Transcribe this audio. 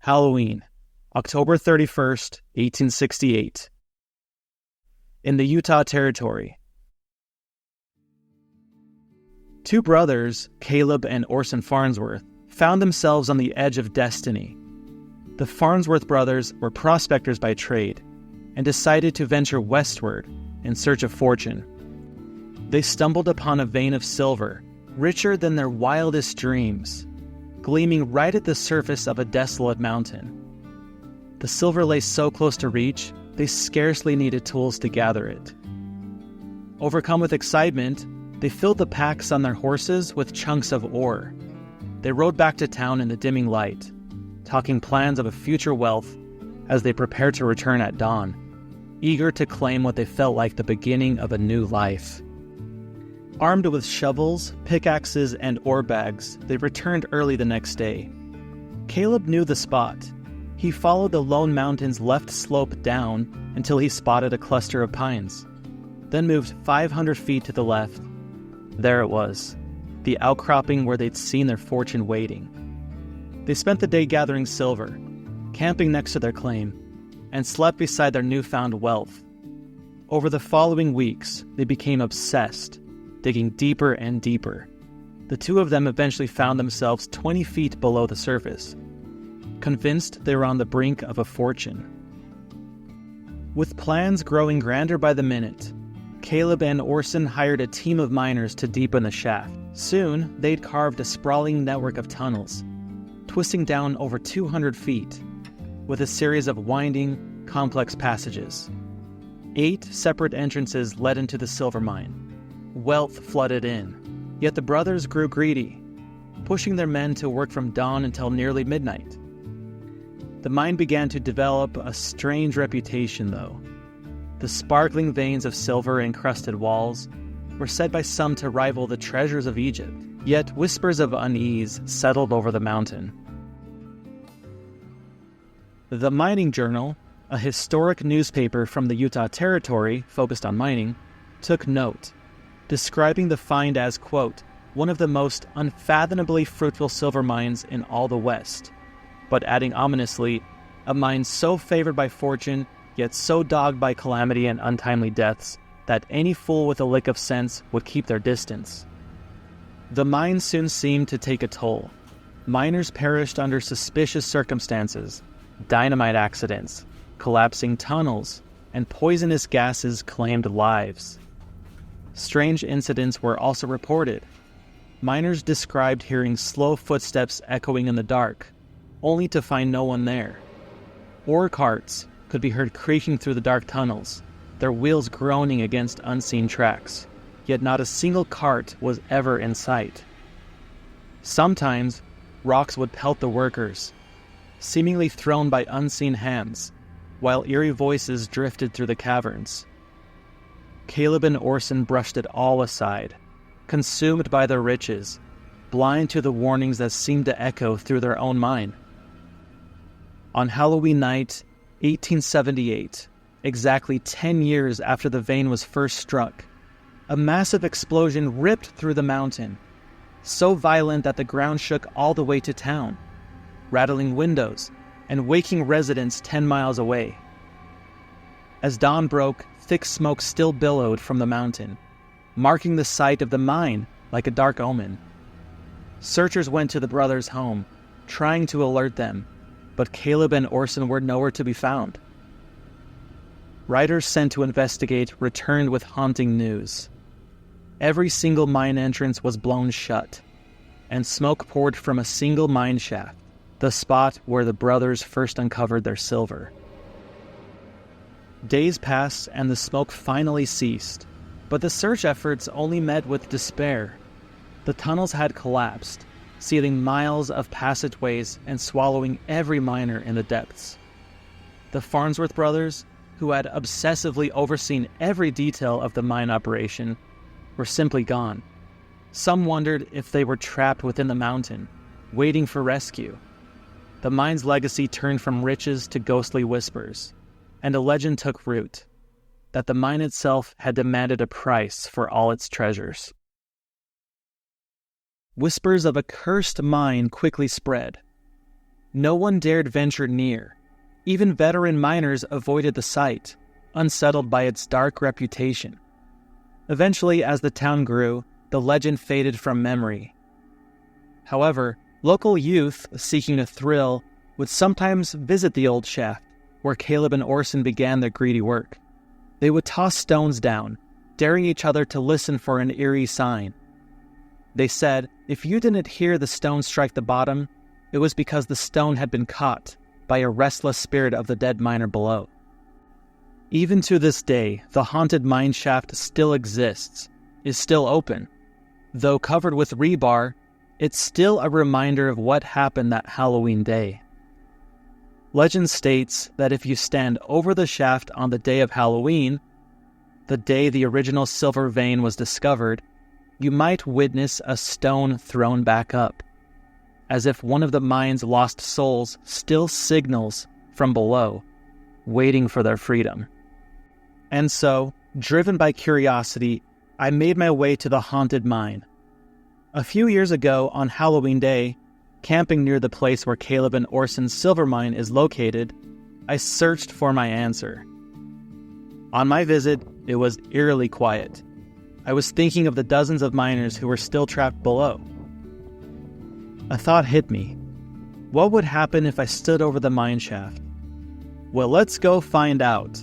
Halloween, October 31st, 1868. In the Utah Territory. Two brothers, Caleb and Orson Farnsworth, found themselves on the edge of destiny. The Farnsworth brothers were prospectors by trade and decided to venture westward in search of fortune. They stumbled upon a vein of silver, richer than their wildest dreams, gleaming right at the surface of a desolate mountain. The silver lay so close to reach, they scarcely needed tools to gather it. Overcome with excitement, they filled the packs on their horses with chunks of ore. They rode back to town in the dimming light, talking plans of a future wealth as they prepared to return at dawn, eager to claim what they felt like the beginning of a new life. Armed with shovels, pickaxes, and ore bags, they returned early the next day. Caleb knew the spot. He followed the lone mountain's left slope down until he spotted a cluster of pines, then moved 500 feet to the left. There it was, the outcropping where they'd seen their fortune waiting. They spent the day gathering silver, camping next to their claim, and slept beside their newfound wealth. Over the following weeks, they became obsessed, digging deeper and deeper. The two of them eventually found themselves 20 feet below the surface, convinced they were on the brink of a fortune. With plans growing grander by the minute, Caleb and Orson hired a team of miners to deepen the shaft. Soon, they'd carved a sprawling network of tunnels, twisting down over 200 feet, with a series of winding, complex passages. 8 separate entrances led into the silver mine. Wealth flooded in, yet the brothers grew greedy, pushing their men to work from dawn until nearly midnight. The mine began to develop a strange reputation, though. The sparkling veins of silver-encrusted walls were said by some to rival the treasures of Egypt, yet whispers of unease settled over the mountain. The Mining Journal, a historic newspaper from the Utah Territory focused on mining, took note, describing the find as, quote, one of the most unfathomably fruitful silver mines in all the West, but adding ominously, a mine so favored by fortune, yet so dogged by calamity and untimely deaths, that any fool with a lick of sense would keep their distance. The mine soon seemed to take a toll. Miners perished under suspicious circumstances, dynamite accidents, collapsing tunnels, and poisonous gases claimed lives. Strange incidents were also reported. Miners described hearing slow footsteps echoing in the dark, only to find no one there. Ore carts could be heard creaking through the dark tunnels, their wheels groaning against unseen tracks, yet not a single cart was ever in sight. Sometimes, rocks would pelt the workers, seemingly thrown by unseen hands, while eerie voices drifted through the caverns. Caleb and Orson brushed it all aside, consumed by their riches, blind to the warnings that seemed to echo through their own mind. On Halloween night, 1878, exactly 10 years after the vein was first struck, a massive explosion ripped through the mountain, so violent that the ground shook all the way to town, rattling windows and waking residents 10 miles away. As dawn broke, thick smoke still billowed from the mountain, marking the site of the mine like a dark omen. Searchers went to the brothers' home, trying to alert them, but Caleb and Orson were nowhere to be found. Riders sent to investigate returned with haunting news. Every single mine entrance was blown shut, and smoke poured from a single mine shaft, the spot where the brothers first uncovered their silver. Days passed and the smoke finally ceased, but the search efforts only met with despair. The tunnels had collapsed, sealing miles of passageways and swallowing every miner in the depths. The Farnsworth brothers, who had obsessively overseen every detail of the mine operation, were simply gone. Some wondered if they were trapped within the mountain, waiting for rescue. The mine's legacy turned from riches to ghostly whispers, and a legend took root, that the mine itself had demanded a price for all its treasures. Whispers of a cursed mine quickly spread. No one dared venture near. Even veteran miners avoided the site, unsettled by its dark reputation. Eventually, as the town grew, the legend faded from memory. However, local youth seeking a thrill would sometimes visit the old shaft, where Caleb and Orson began their greedy work. They would toss stones down, daring each other to listen for an eerie sign. They said if you didn't hear the stone strike the bottom, it was because the stone had been caught by a restless spirit of the dead miner below. Even to this day, the haunted mine shaft still exists, is still open. Though covered with rebar, it's still a reminder of what happened that Halloween day. Legend states that if you stand over the shaft on the day of Halloween, the day the original silver vein was discovered, you might witness a stone thrown back up, as if one of the mine's lost souls still signals from below, waiting for their freedom. And so, driven by curiosity, I made my way to the haunted mine. A few years ago, on Halloween Day, camping near the place where Caleb and Orson's silver mine is located, I searched for my answer. On my visit, it was eerily quiet. I was thinking of the dozens of miners who were still trapped below. A thought hit me. What would happen if I stood over the mine shaft? Well, let's go find out.